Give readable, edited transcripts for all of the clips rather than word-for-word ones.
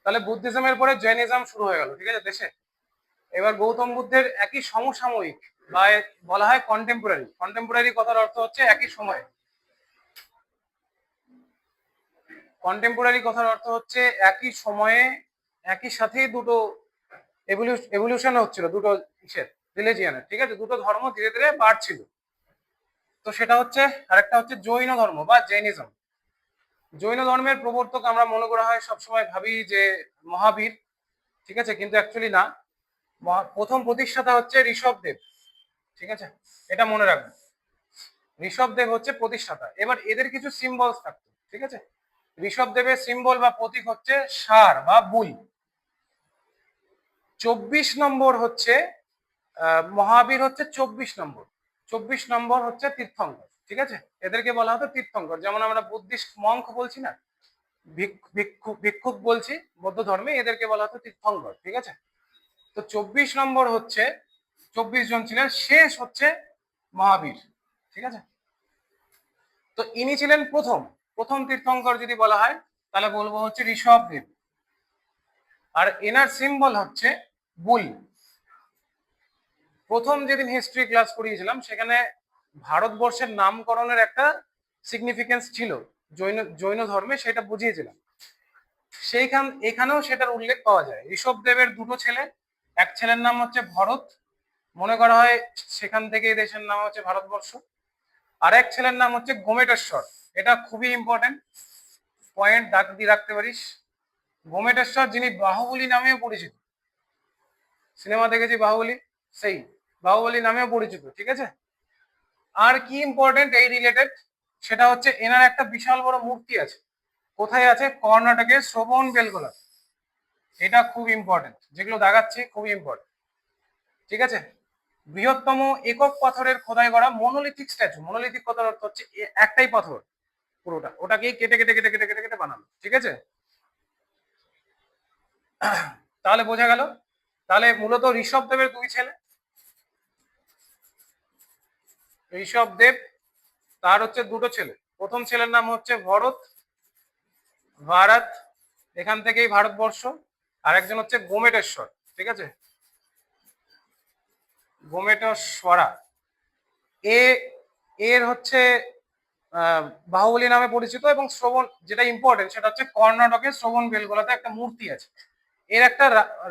তাহলে বুদ্ধিজমের পরে জৈনিজম শুরু হয়ে গেল, ঠিক আছে দেশে। এবার গৌতম বুদ্ধের একই সমসাময়িক বা বলা হয় কন্টেম্পোরারি, কন্টেম্পোরারি কথার অর্থ হচ্ছে একই সময়ে, কন্টেম্পোরারি কথার অর্থ হচ্ছে একই সময়ে একই সাথে দুটো এভলিউশন হচ্ছিল, দুটো ইসের রিলিজিয়ানের, ঠিক আছে, দুটো ধর্ম ধীরে ধীরে বাড়ছিল। তো সেটা হচ্ছে আরেকটা হচ্ছে জৈন ধর্ম বা জৈনিজম। জৈন ধর্মের প্রবর্তক আমরা মনে করা হয় সবসময় ভাবি যে মহাবীর, ঠিক আছে, কিন্তু অ্যাকচুয়ালি না। প্রথম প্রতিষ্ঠাতা হচ্ছে ঋষভদেব, ঠিক আছে, এটা মনে রাখবেন। ঋষভদেব হচ্ছে প্রতিষ্ঠাতা। এবার এদের কিছু সিম্বলস থাকতো, ঠিক আছে। ঋষভদেবের সিম্বল বা প্রতীক হচ্ছে ষাঁড় বা বুল। 24 নম্বর হচ্ছে মহাবীর হচ্ছে 24 নম্বর, 24 নম্বর হচ্ছে তীর্থঙ্কর, ঠিক আছে। এদেরকে বলা হতো তীর্থঙ্কর, যেমন আমরা বুদ্ধিস্ট মঙ্ক বলছি না, ভিক্ষুক বলছি বৌদ্ধ ধর্মে, এদেরকে বলা হতো তীর্থঙ্কর, ঠিক আছে। তো 24 নম্বর হচ্ছে 24 জন ছিলেন, শেষ হচ্ছে মহাবীর, ঠিক আছে। তো ইনি ছিলেন প্রথম প্রথম তীর্থঙ্কর যদি বলা হয় তাহলে বলবো হচ্ছে ঋষভদেব। আর এনার সিম্বল হচ্ছে বুল। প্রথম যেদিন হিস্ট্রি ক্লাস করিয়েছিলাম সেখানে ভারতবর্ষের নামকরণের একটা সিগনিফিকেন্স ছিল জৈন জৈন ধর্মে, সেটা বুঝিয়েছিলাম। এখানেও সেটার উল্লেখ পাওয়া যায়। ঋষভদেবের দুটো ছেলে, এক ছেলের নাম হচ্ছে ভরত, মনে করা হয় সেখান থেকে এই দেশের নাম হচ্ছে ভারতবর্ষ। আর এক ছেলের নাম হচ্ছে গোমেটেশ্বর। এটা খুবই ইম্পর্টেন্ট পয়েন্ট, দাগ দিয়ে রাখতে পারিস। গোমেটেশ্বর যিনি বাহুবলী নামেও পরিচিত, সিনেমা দেখেছি বাহুবলী, সেই বাহুবলী নামেও পরিচিত, ঠিক আছে। আর কি ইম্পর্টেন্ট এই রিলেটেড, সেটা হচ্ছে এনার একটা বিশাল বড় মূর্তি আছে। কোথায় আছে? কর্ণাটকের শ্রবণ বেলগোলা। এটা খুব ইম্পর্টেন্ট, যেগুলো দাগাচ্ছি খুবই ইম্পর্টেন্ট, ঠিক আছে। বৃহত্তম একক পাথরের খোদাই করা মনোলিথিক স্ট্যাচু। মনোলিথিক কথার অর্থ হচ্ছে একটাই পাথর পুরোটা, ওটাকেই কেটে কেটে কেটে কেটে কেটে কেটে বানানো, ঠিক আছে। তাহলে বোঝা গেল। তাহলে মূলত ঋষভদেবের দুই ছেলে, ঋষভদেব তার হচ্ছে দুটো ছেলে। প্রথম ছেলের নাম হচ্ছে ভরত, ভারত, এখান থেকেই ভারতবর্ষ। আর একজন হচ্ছে গোমেটেশ্বর, ঠিক আছে, গোমেটেশ্বরা। এ এর হচ্ছে বাহুবলী নামে পরিচিত। এবং শ্রবণ, যেটা ইম্পর্টেন্ট সেটা হচ্ছে কর্ণাটকের শ্রবণ বেলগোলাতে একটা মূর্তি আছে। এর একটা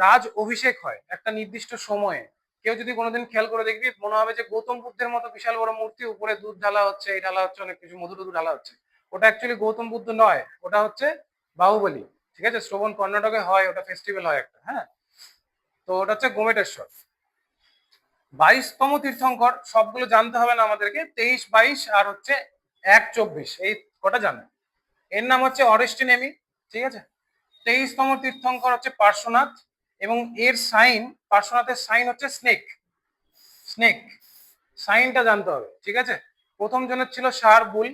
রাজ অভিষেক হয় একটা নির্দিষ্ট সময়ে। কেউ যদি কোনোদিন খেয়াল করে দেখবি মনে হবে যে গৌতম বুদ্ধের মতো বিশাল বড় মূর্তি, উপরে দুধ ঢালা হচ্ছে, এই ঢালা হচ্ছে, অনেক কিছু মধু টধু ঢালা হচ্ছে। ওটা অ্যাকচুয়ালি গৌতম বুদ্ধ নয়, ওটা হচ্ছে বাহুবলী, ঠিক আছে। শ্রবণ কর্ণাটকে হয়, ওটা ফেস্টিভ্যাল হয় একটা, হ্যাঁ। তো ওটা হচ্ছে গোমেটেশ্বর। 22তম তীর্থঙ্কর, সবগুলো জানতে হবে না আমাদেরকে, 23, 22 আর হচ্ছে 1, 24, এই কটা জানেন। এর নাম হচ্ছে অরেস্টিন এমি, ঠিক আছে। 23তম তীর্থঙ্কর হচ্ছে পার্শ্বনাথ, এবং এর সাইন, পার্শ্বনাথের সাইন হচ্ছে স্নেক। স্নেক সাইনটা জানতে হবে, ঠিক আছে। প্রথম জনের ছিল ষাঁড় বুল,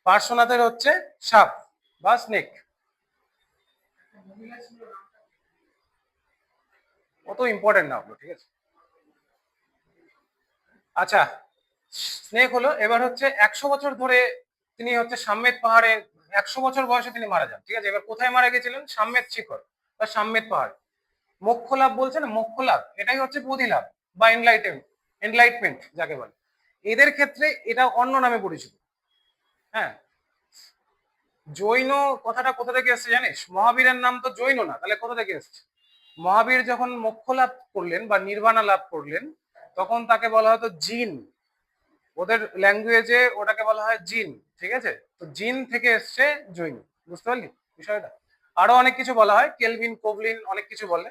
পার্শ্বনাথের হচ্ছে সাপ বা স্নেক। অত ইম্পর্টেন্ট না ওগুলো, ঠিক আছে। আচ্ছা, স্নেক হলো। এবার হচ্ছে 100 বছর ধরে তিনি হচ্ছে সাম্যেদ পাহাড়ে, 100 বছর বয়সে তিনি মারা যান, ঠিক আছে। এবার কোথায় মারা গেছিলেন? সাম্যেদ শিখর বা সাম্যেদ পাহাড়। মোক্ষ লাভ বলছে না, মোক্ষ লাভ, এটাই হচ্ছে বোধি লাভ বা এনলাইটমেন্ট যাকে বলে। এদের ক্ষেত্রে এটা অন্য নামে পরিচিত, হ্যাঁ। জৈন কথাটা কোথা থেকে এসছে জানিস? মহাবীরের নাম তো জৈন না, তাহলে কোথা থেকে এসছে? মহাবীর যখন মোক্ষ লাভ করলেন বা নির্বাণা লাভ করলেন, তখন তাকে বলা হতো জিন। ওদের ল্যাঙ্গুয়েজে ওটাকে বলা হয় জিন, ঠিক আছে। তো জিন থেকে এসছে জৈন, বুঝতে পারলি বিষয়টা। আরো অনেক কিছু বলা হয়, কেলভিন কোভলিন অনেক কিছু বলে।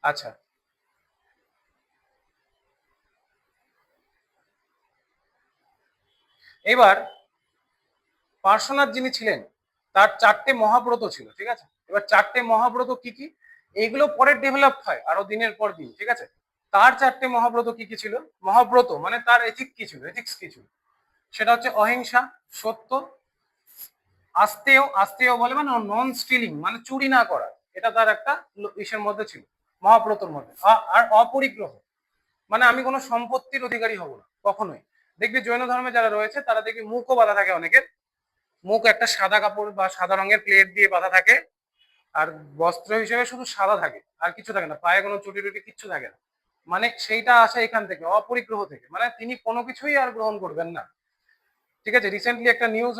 আচ্ছা, এবার পার্শ্বনাথ যিনি ছিলেন তার 4টে মহাব্রত ছিল, ঠিক আছে। এবার 4টে মহাব্রত কি কি, এইগুলো পরে ডেভেলপ হয় আরো দিনের পর দিন, ঠিক আছে। তার 4টে মহাব্রত কি কি ছিল? মহাব্রত মানে তার এথিক্স কি ছিল? সেটা হচ্ছে অহিংসা, সত্য, আস্তেয়, আস্তেয় বলে মানে নন স্টিলিং, মানে চুরি না করা, এটা তার একটা ইসের মধ্যে ছিল, মহাব্রতর মধ্যে। আর অপরিগ্রহ, মানে আমি কোনো সম্পত্তির অধিকারী হব না কখনোই। দেখবি জৈন ধর্মে যারা রয়েছে তারা দেখবি মুখও বাঁধা থাকে অনেকের, মুখ একটা সাদা কাপড় বা সাদা রঙের প্লেট দিয়ে বাঁধা থাকে, আর বস্ত্র হিসেবে শুধু সাদা থাকে, আর কিছু থাকে না, পায়ে কোনো চুটি টুটি কিচ্ছু থাকে না। মানে সেইটা আসে এখান থেকে, অপরিগ্রহ থেকে, মানে তিনি কোনো কিছুই আর গ্রহণ করবেন না। ঠিক আছে, রিসেন্টলি একটা নিউজ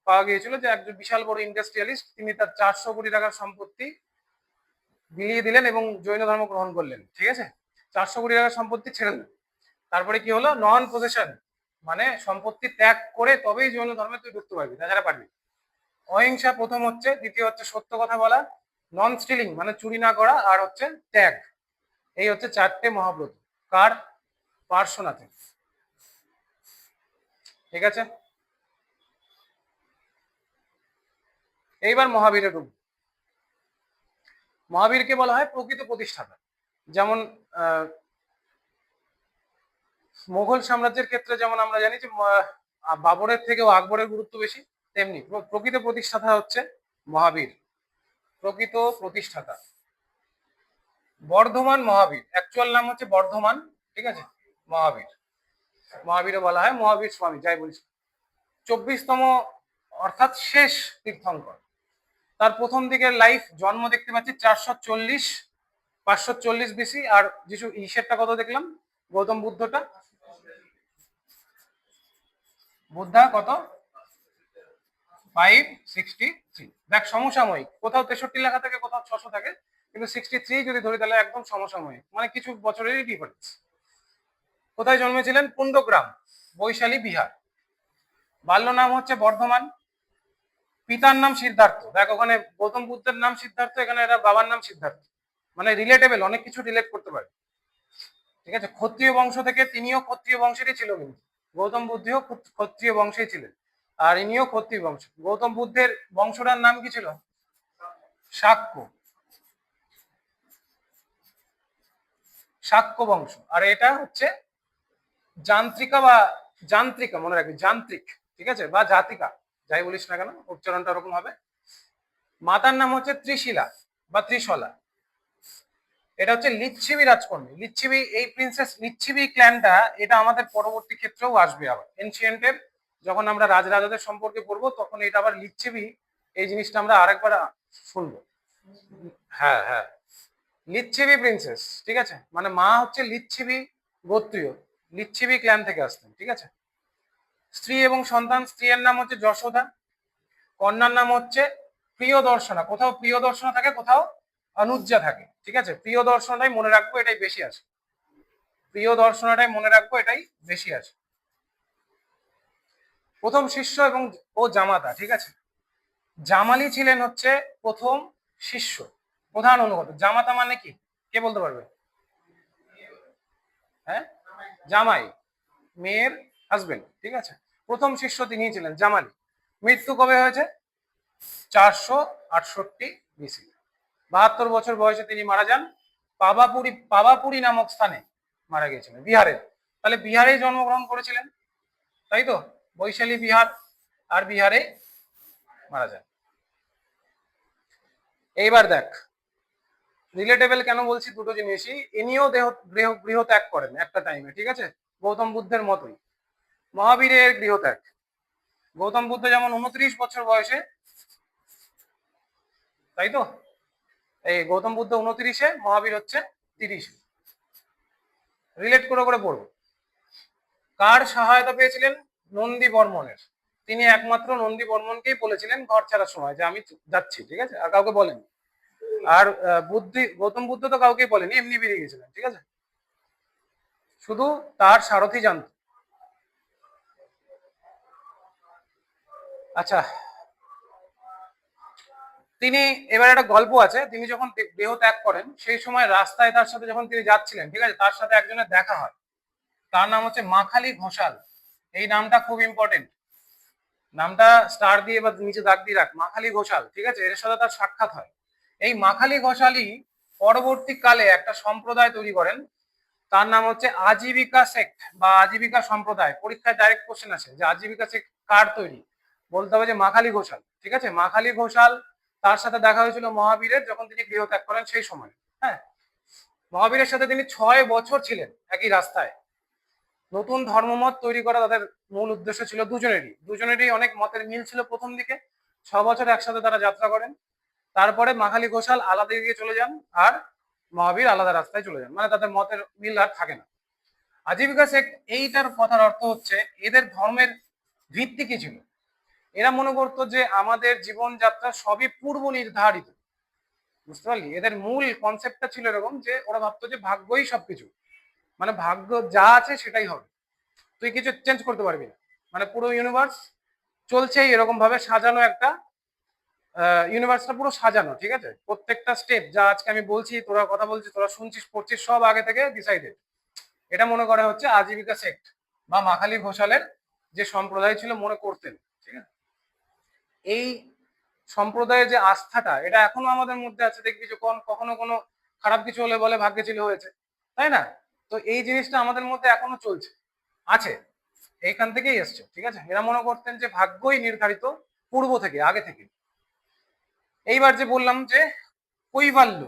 পাওয়া গিয়েছিল যে একজন বিশাল বড় ইন্ডাস্ট্রিয়ালিস্ট, তিনি তার 400 কোটি টাকার সম্পত্তি বিলিয়ে দিলেন এবং জৈন ধর্ম গ্রহণ করলেন। ঠিক আছে, 400 কোটি টাকার সম্পত্তি ছেড়ে দিলেন। তারপরে কি হলো, নন পজেশন, মানে সম্পত্তি ত্যাগ করে তবেই জৈন ধর্মে তুই ঢুকতে পারবি, তাছাড়া পারবি। অহিংসা প্রথম হচ্ছে, দ্বিতীয় হচ্ছে সত্য কথা বলা, নন স্টিলিং মানে চুরি না করা, আর হচ্ছে ত্যাগ। এই হচ্ছে 4টে মহাব্রত। কার? পার্শ্বনাথের। ঠিক আছে, এইবার মহাবীরের রূপ। মহাবীরকে বলা হয় প্রকৃত প্রতিষ্ঠাতা। যেমন মোগল সাম্রাজ্যের ক্ষেত্রে যেমন আমরা জানি যে বাবরের থেকেও আকবরের গুরুত্ব বেশি, তেমনি প্রকৃত প্রতিষ্ঠাতা হচ্ছে মহাবীর, প্রকৃত প্রতিষ্ঠাতা। বর্ধমান মহাবীর, অ্যাকচুয়াল নাম হচ্ছে বর্ধমান। ঠিক আছে, মহাবীর, মহাবীরও বলা হয় মহাবীর স্বামী, যাই বলিস। 24তম অর্থাৎ শেষ তীর্থঙ্কর। তার প্রথম দিকের লাইফ, জন্ম দেখতে পাচ্ছি 440 540 বিসি। আর যিশু ঈশেরটা কত দেখলাম, গৌতম বুদ্ধটা, বুদ্ধা কত 563। দেখ সমসাময়িক, কোথাও 63 লেখা থাকে, কোথাও 600 থাকে, কিন্তু 63 যদি ধরি তাহলে একদম সমসাময়িক, মানে কিছু বছরেরই ডিফারেন্স। কোথায় জন্মেছিলেন? কুন্দগ্রাম, বৈশালী, বিহার। বাল্য নাম হচ্ছে বর্ধমান। পিতার নাম সিদ্ধার্থ। দেখ ওখানে গৌতম বুদ্ধের নাম সিদ্ধার্থ, এখানে এরা বাবার নাম সিদ্ধার্থ, মানে রিলেটেবল, অনেক কিছু রিলেট করতে পারে। ঠিক আছে, ক্ষত্রিয় বংশ থেকে, তিনিও ক্ষত্রিয় বংশেরই ছিল, কিন্তু গৌতম বুদ্ধও ক্ষত্রিয় বংশেই ছিলেন, আর ইনিও ক্ষত্রিয় বংশ। গৌতম বুদ্ধের বংশটার নাম কি ছিল? শাক্য, শাক্য বংশ। আর এটা হচ্ছে যান্ত্রিকা বা যান্ত্রিকা, মনে রাখবি, যান্ত্রিক। ঠিক আছে, বা জাতিকা, যাই বলিস না কেন, উচ্চারণটা ওরকম হবে। মাতার নাম হচ্ছে ত্রিশিলা বা ত্রিশলা। এটা হচ্ছে লিচ্ছিবি রাজকন্যা। লিচ্ছিবি, এই প্রিন্সেস লিচ্ছিবি ক্ল্যানটা, এটা আমাদের পরবর্তী ক্ষেত্রেও আসবে আবার, এনশিয়েন্টের যখন আমরা রাজরাজাদের সম্পর্কে পড়বো, তখন এটা আবার লিচ্ছিবি, এই জিনিসটা আমরা আরেকবার শুনবো। হ্যাঁ হ্যাঁ, লিচ্ছিবি প্রিন্সেস। ঠিক আছে, মানে মা হচ্ছে লিচ্ছিবি গোত্রীয়, লিচ্ছিবি ক্ল্যান থেকে আসতেন। ঠিক আছে, স্ত্রী এবং সন্তান, স্ত্রীর নাম হচ্ছে যশোদা, কন্যার নাম হচ্ছে প্রিয় দর্শনা। কোথাও প্রিয় দর্শনা থাকে, কোথাও অনুজ্জা থাকে। ঠিক আছে, প্রিয় দর্শনাটাই মনে রাখবো, এটাই বেশি আছে। প্রিয় দর্শনাটাই মনে রাখবো, এটাই বেশি আছে। প্রথম শিষ্য এবং ও জামাতা। ঠিক আছে, জামালি ছিলেন হচ্ছে প্রথম শিষ্য, প্রধান অনুগত। জামাতা মানে কি, কে বলতে পারবে? হ্যাঁ, জামাই, মেয়ের হাজবেন্ড। ঠিক আছে, প্রথম শিষ্য তিনি ছিলেন জামালি। মৃত্যু কবে হয়েছে? 468 বিসি। 72 বছর বয়সে তিনি মারা যান। পাবাপুরি নামক স্থানে মারা গিয়েছিলেন, বিহারে। তাহলে বিহারেই জন্মগ্রহণ করেছিলেন, তাই তো, বৈশালী বিহার, আর বিহারে মারা যান। এইবার দেখ, রিলেটেবল কেন বলছি দুটো জিনিসই, ইনিও গৃহ ত্যাগ করেন একটা টাইমে। ঠিক আছে, গৌতম বুদ্ধের মতোই মহাবীরের গৃহত্যাগ। গৌতম বুদ্ধ যেমন 29 বছর বয়সে, তাই তো, এই গৌতম বুদ্ধ 29-এ, মহাবীর হচ্ছে 30-এ। রিলেট করে করে পড়বো। কার সহায়তা পেয়েছিলেন? নন্দী বর্মনের। তিনি একমাত্র নন্দী বর্মনকেই বলেছিলেন ঘর ছাড়ার সময় যে আমি যাচ্ছি। ঠিক আছে, আর কাউকে বলেন। আর গৌতম বুদ্ধ তো কাউকেই বলেনি, এমনি বেরিয়ে গেছিলেন। ঠিক আছে, শুধু তার সারথি জানত। আচ্ছা, তিনি, এবার একটা গল্প আছে, তিনি যখন দেহ ত্যাগ করেন সেই সময় রাস্তায় তার সাথে যখন তিনি যাচ্ছিলেন, ঠিক আছে, তার সাথে একজনের দেখা হয়। তার নাম হচ্ছে মাখালি ঘোষাল। এই নামটা খুব ইম্পর্টেন্ট, নামটা স্টার দিয়ে বা নিচে দাগ দিয়ে রাখ, মাখালি ঘোষাল। ঠিক আছে, এর সাথে তার সাক্ষাৎ হয়। এই মাখালি ঘোষালই পরবর্তীকালে একটা সম্প্রদায় তৈরি করেন, তার নাম হচ্ছে আজীবিকা সেক্ট বা আজীবিকা সম্প্রদায়। পরীক্ষায় ডাইরেক্ট কোশ্চেন আছে যে আজীবিকা সেক্ট কার তৈরি, বলতে হবে যে মাখালি ঘোষাল। ঠিক আছে, মাখালি ঘোষাল, তার সাথে দেখা হয়েছিল মহাবীরের যখন তিনি গৃহত্যাগ করেন সেই সময়। হ্যাঁ, মহাবীরের সাথে তিনি 6 বছর ছিলেন একই রাস্তায়। নতুন ধর্মমত তৈরি করা তাদের মূল উদ্দেশ্য ছিল। দুজনেরই অনেক মতের মিল ছিল প্রথম দিকে। 6 বছর একসাথে তারা যাত্রা করেন। তারপরে মাখালি ঘোষাল আলাদা দিকে চলে যান, আর মহাবীর আলাদা রাস্তায় চলে যান, মানে তাদের মতের মিল আর থাকে না। আজীবিকা শেখ এইটার কথার অর্থ হচ্ছে এদের ধর্মের ভিত্তি কি ছিল? এরা মনে করতো যে আমাদের জীবনযাত্রা সবই পূর্ব নির্ধারিত। বুঝতে পারলি? এদের মূল কনসেপ্টটা ছিল এরকম যে ওরা ভাবতো যে ভাগ্যই সবকিছু, মানে ভাগ্য যা আছে সেটাই হবে, তুই কিছু চেঞ্জ করতে পারবি না। মানে পুরো ইউনিভার্স চলছেই এরকম ভাবে সাজানো একটা, ইউনিভার্সটা পুরো সাজানো, ঠিক আছে? প্রত্যেকটা স্টেপ যা আজকে আমি বলছি, তোরা কথা বলছিস, তোরা শুনছিস, পড়ছিস, সব আগে থেকে ডিসাইডেড। এটা মনে করা হচ্ছে আজীবিকা সেক্ট বা মাখালি ঘোষালের যে সম্প্রদায় ছিল মনে করতেন, ঠিক আছে? এই সম্প্রদায়ের যে আস্থাটা, এটা এখনো আমাদের মধ্যে আছে। দেখবি যে কখনো কোনো খারাপ কিছু হলে বলে ভাগ্যে ছিল হয়েছে, তাই না? তো এই জিনিসটা আমাদের মধ্যে এখনো চলছে, আছে, এইখান থেকেই এসছে, ঠিক আছে? এরা মনে করতেন যে ভাগ্যই নির্ধারিত পূর্ব থেকে, আগে থেকে। এইবার যে বললাম যে কৈবাল্য,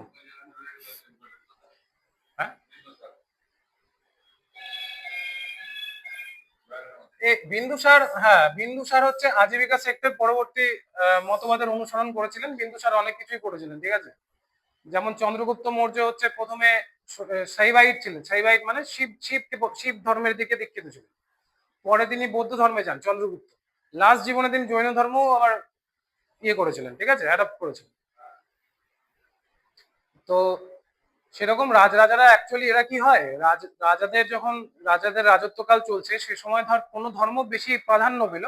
হ্যাঁ, বিন্দুসার, হ্যাঁ, বিন্দুসার হচ্ছে আজীবিকা সেক্টর পরবর্তী মতবাদের অনুসরণ করেছিলেন। বিন্দুসার অনেক কিছুই করেছিলেন, ঠিক আছে? যেমন চন্দ্রগুপ্ত মৌর্য হচ্ছে প্রথমে শৈবাইট ছিলেন, শৈবাইট মানে শিব শিব শিব ধর্মের দিকে দীক্ষিত ছিলেন। পরে তিনি বৌদ্ধ ধর্মে যান চন্দ্রগুপ্ত। লাস্ট জীবনে তিনি জৈন ধর্ম আবার ইয়ে করেছিলেন, ঠিক আছে, অ্যাডপ্ট করেছিলেন। তো সেরকম রাজরাজারা অ্যাকচুয়ালি এরা কি হয়, রাজাদের যখন রাজাদের রাজত্বকাল চলছে সে সময় ধর কোনো ধর্ম বেশি প্রাধান্য পেল,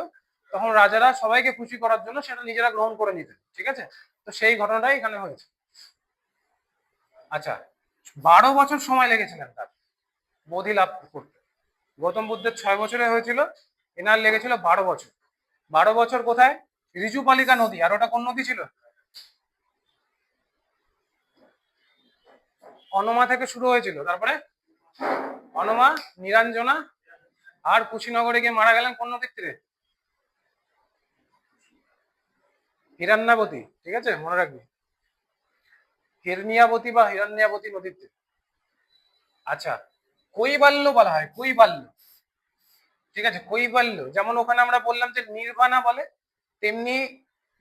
তখন রাজারা সবাইকে খুশি করার জন্য সেটা নিজেরা গ্রহণ করে নিতেন, ঠিক আছে? তো সেই ঘটনাটাই এখানে হয়েছে। আচ্ছা, 12 বছর সময় লেগেছিলেন তার বোধি লাভ করতে। গৌতম বুদ্ধের 6 বছরে হয়েছিল, এনার লেগেছিল 12 বছর। 12 বছর কোথায়? ঋজুপালিকা নদী। আর ওটা কোন নদী ছিল? অনমা থেকে শুরু হয়েছিল, তারপরে অনমা, নিরঞ্জনা, আর কুশীনগরে গিয়ে মারা গেলেন কোন নদীর তীরে? হিরণ্যাবতী, ঠিক আছে, মনে রাখবি, হিরণিয়াবতী বা হিরণ্যাবতী নদীর তীরে। আচ্ছা, কৈবাল্য বলা হয়, কৈবাল্য, ঠিক আছে, কৈবাল্য। যেমন ওখানে আমরা বললাম যে নির্বাণা বলে, তেমনি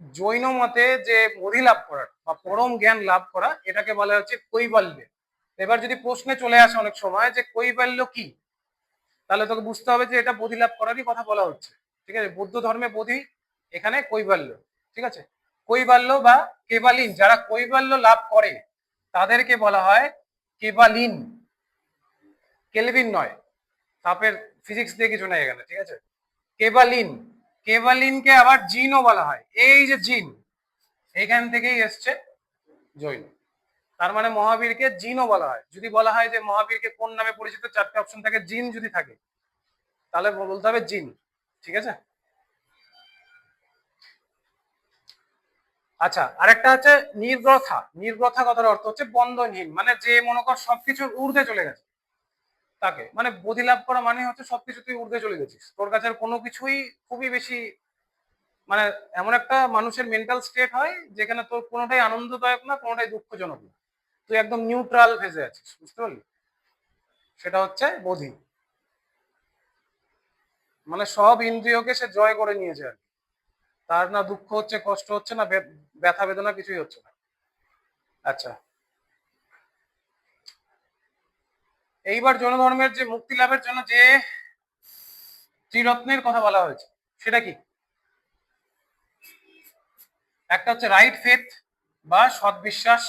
জৈন মতে যে বোধি লাভ করার বা পরম জ্ঞান লাভ করা, এটাকে বলা হচ্ছে কৈবাল্য। এবার যদি প্রশ্নে চলে আসে অনেক সময় যে কৈবাল্য কি, তাহলে তোকে বুঝতে হবে যে এটা বোধি লাভ করারই কথা বলা হচ্ছে, ঠিক আছে? বৌদ্ধ ধর্মে বোধি, এখানে কৈবাল্য, ঠিক আছে? কৈবাল্য বা কেবালিন, যারা কৈবাল্য লাভ করে তাদেরকে বলা হয় কেবালিন, কেলভিন নয়, তাপের ফিজিক্স দিয়ে কিছু নেই এখানে, ঠিক আছে? কেবালিন, কেবালিনকে আবার জিনও বলা হয়। এই যে জিন, এইখান থেকেই এসছে জৈন। তার মানে মহাবীরকে জিনও বলা হয়। যদি বলা হয় যে মহাবীরকে কোন নামে পরিচিত, 4টে অপশন থাকে, জিন যদি থাকে তাহলে বলতে হবে জিন, ঠিক আছে? আচ্ছা, আরেকটা হচ্ছে নির্গ্রথা। নির্গ্রথা কথার অর্থ হচ্ছে বন্ধনহীন, মানে যে মনে কর সবকিছুর ঊর্ধ্বে চলে গেছে তাকে, মানে বোধি লাভ করা মানে হচ্ছে সবকিছু তুই ঊর্ধ্বে চলে গেছিস, তোর কাছে আর কোনো কিছুই খুবই বেশি, মানে এমন একটা মানুষের মেন্টাল স্টেট হয় যেখানে তোর কোনোটাই আনন্দদায়ক না, কোনোটাই দুঃখজনক না, তুই একদম নিউট্রাল ফেজে আছিস, বুঝতে পারলি? সেটা হচ্ছে বোধি, মানে সব ইন্দ্রিয়কে সে জয় করে নিয়েছে আর কি। তার না দুঃখ হচ্ছে, কষ্ট হচ্ছে না, ব্যথা বেদনা কিছুই হচ্ছে না। আচ্ছা, এইবার জৈন ধর্মের যে মুক্তি লাভের জন্য যে ত্রিরত্নের কথা বলা হয়েছে সেটা কি? একটা হচ্ছে রাইট ফেথ বা সৎ বিশ্বাস,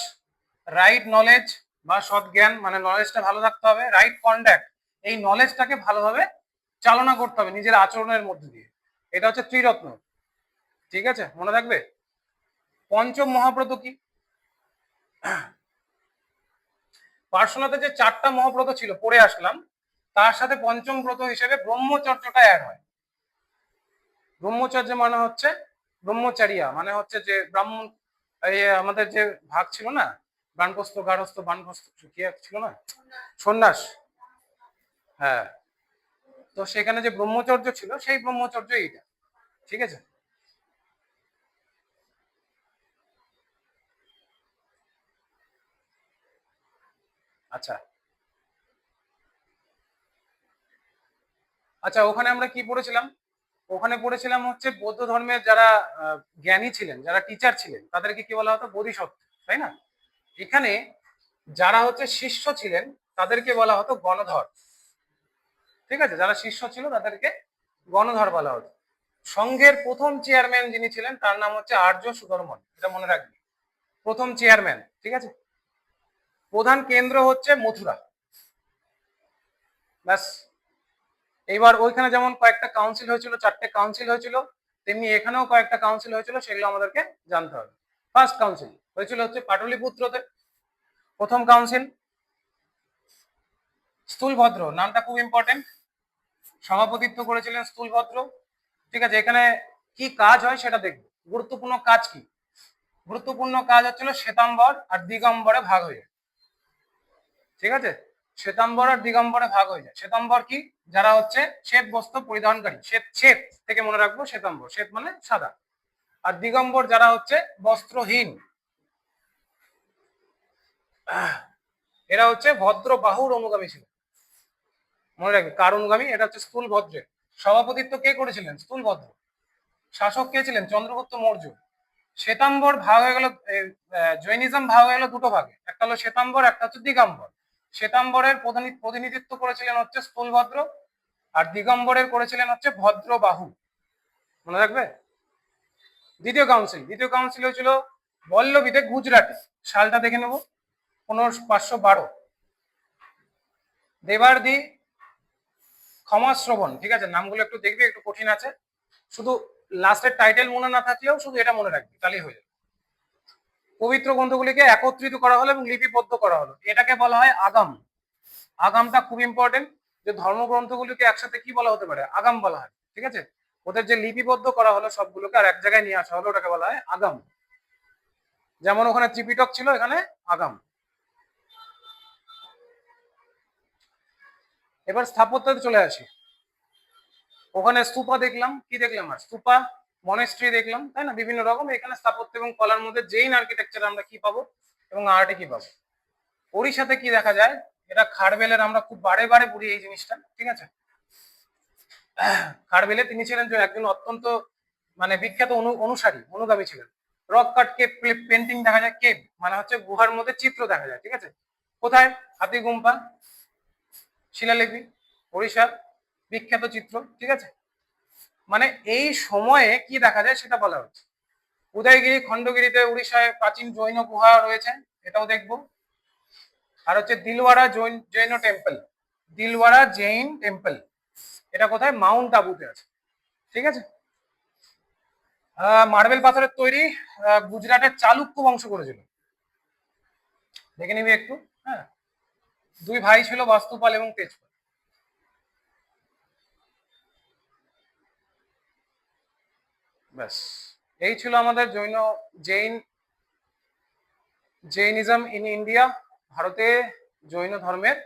রাইট নলেজ বা সৎ জ্ঞান, মানে নলেজটা ভালো থাকতে হবে, রাইট কন্ডাক্ট, এই নলেজটাকে ভালোভাবে চালনা করতে হবে নিজের আচরণের মধ্যে দিয়ে। এটা হচ্ছে ত্রিরত্ন, ঠিক আছে, মনে রাখবে। পঞ্চম মহাব্রত কি? পার্শ্বনাথে যে 4টা মহাব্রত ছিল পড়ে আসলাম, তার সাথে পঞ্চম ব্রত হিসেবে ব্রহ্মচর্যটা অ্যাড হয়। ব্রহ্মচর্য মানে হচ্ছে, ব্রহ্মচারিয়া মানে হচ্ছে যে ব্রাহ্মণ, এই আমাদের যে ভাগ ছিল না, বানপ্রস্থ, গার্হস্থ, বানপ্রস্থ, কি এক ছিল না, সন্ন্যাস, হ্যাঁ, তো সেখানে যে ব্রহ্মচর্য ছিল সেই ব্রহ্মচর্য এইটা, ঠিক আছে? আচ্ছা, আচ্ছা, ওখানে আমরা কি পড়েছিলাম? ওখানে পড়েছিলাম হচ্ছে বৌদ্ধ ধর্মের যারা জ্ঞানী ছিলেন, যারা টিচার ছিলেন, তাদেরকে কি বলা হতো? বোধিসত্ত্ব, তাই না? এখানে যারা হচ্ছে শিষ্য ছিলেন তাদেরকে বলা হতো গণধর। ঠিক আছে, যারা শিষ্য ছিল তাদেরকে গণধর বলা হতো। সংঘের প্রথম চেয়ারম্যান যিনি ছিলেন তার নাম হচ্ছে আর্য সুধর্মন, এটা মনে রাখবি, প্রথম চেয়ারম্যান। ঠিক আছে, প্রধান কেন্দ্র হচ্ছে মথুরা। ব্যাস। এইবার ওইখানে যেমন কয়েকটা কাউন্সিল হয়েছিল, 4টে কাউন্সিল হয়েছিল, তেমনি এখানেও কয়েকটা কাউন্সিল হয়েছিল, সেগুলো আমাদেরকে জানতে হবে। ফার্স্ট কাউন্সিল হয়েছিল হচ্ছে পাটলিপুত্রতে, প্রথম কাউন্সিল। স্থূলভদ্র নামটা খুব ইম্পর্টেন্ট, সভাপতিত্ব করেছিলেন স্থূলভদ্র। ঠিক আছে, এখানে কি কাজ হয় সেটা দেখব। গুরুত্বপূর্ণ কাজ কি? গুরুত্বপূর্ণ কাজ হচ্ছিল শ্বেতাম্বর আর দিগম্বরে ভাগ হয়ে যায়। ঠিক আছে, শ্বেতাম্বর আর দিগম্বরে ভাগ হয়ে যায়। শ্বেতাম্বর কি? যারা হচ্ছে শ্বেত বস্ত্র পরিধানকারী, শ্বেত, শ্বেত থেকে মনে রাখবো, শ্বেতাম্বর, শ্বেত মানে সাদা। আর দিগম্বর যারা হচ্ছে বস্ত্রহীন, এরা হচ্ছে ভদ্র বাহুর অনুগামী ছিল। মনে রাখবে কার অনুগামী? এটা হচ্ছে স্থূলভদ্রের। সভাপতিত্ব কে করেছিলেন? স্থূলভদ্র। শাসক কে ছিলেন? চন্দ্রগুপ্ত মৌর্য। শ্বেতাম্বর ভাগ হয়ে গেল, জৈনিজম ভাগ হয়ে গেল দুটো ভাগে, একটা হলো শ্বেতাম্বর, একটা হচ্ছে দিগম্বর। শ্বেতাম্বরের প্রতিনিধিত্ব করেছিলেন হচ্ছে স্থূলভদ্র, আর দিগম্বরের করেছিলেন হচ্ছে ভদ্রবাহু। মনে রাখবে। দ্বিতীয় কাউন্সিল হয়েছিল বল্লভীতে, গুজরাটে। সালটা দেখে নেব, 1512। দেবার্দি, ক্ষমাশ্রবণ। ঠিক আছে, নামগুলো একটু দেখবি, একটু কঠিন আছে, শুধু লাস্টের টাইটেল মনে না থাকলেও শুধু এটা মনে রাখবি, তাহলেই হয়ে যাবে। পবিত্র গ্রন্থগুলিকে একত্রিত করা হলো এবং লিপিবদ্ধ করা হলো, এটাকে বলা হয় আগাম। আগামটা খুব ইম্পর্টেন্ট, যে ধর্মগ্রন্থগুলিকে একসাথে কি বলা হতে পারে? আগাম বলা হয়। ঠিক আছে, ওদের যে লিপিবদ্ধ করা হলো সবগুলোকে আর এক জায়গায় নিয়ে আসা হলো, ওটাকে বলা হয় আগাম। যেমন ওখানে ত্রিপিটক ছিল, এখানে আগাম। এবার স্থাপত্যে চলে আসি। ওখানে স্তূপা দেখলাম, কি দেখলাম? আর স্তূপা, মনেস্ট্রি দেখলাম, তাই না? বিভিন্ন রকম। এখানে স্থাপত্য এবং কলার মধ্যে জৈন আর্কিটেকচার আমরা কি পাবো এবং আর্টে কি পাবো? ওড়িশাতে কি দেখা যায়? এটা খারবেলের, আমরা খুব বারে বারে পড়ি এই জিনিসটা। ঠিক আছে, খারবেলে তিনি ছিলেন যে একজন অত্যন্ত মানে বিখ্যাত অনুসারী, অনুগামী ছিলেন। রক কাট কেভ পেন্টিং দেখা যায়, কেভ মানে হচ্ছে গুহার মধ্যে চিত্র দেখা যায়। ঠিক আছে, কোথায়? হাতিগুম্পা শিলালিপি, ওড়িশার বিখ্যাত চিত্র। ঠিক আছে, মানে এই সময়ে কি দেখা যায় সেটা বলা হচ্ছে। উদয়গিরি, খণ্ডগিরিতে উড়িষ্যায় প্রাচীন জৈন গুহা রয়েছে, এটাও দেখবো। আর হচ্ছে দিলওয়ারা জৈন টেম্পল, দিলওয়ারা জৈন টেম্পল, এটা কোথায়? মাউন্ট আবুতে আছে। ঠিক আছে, মার্বেল পাথরের তৈরি, গুজরাটের চালুক্য বংশ করেছিল। দেখে নিবি একটু। হ্যাঁ, দুই ভাই ছিল, বাস্তুপাল এবং তেজপাল। ব্যাস, এই ছিল আমাদের জৈনিজম ইন ইন্ডিয়া, ভারতে জৈন ধর্মের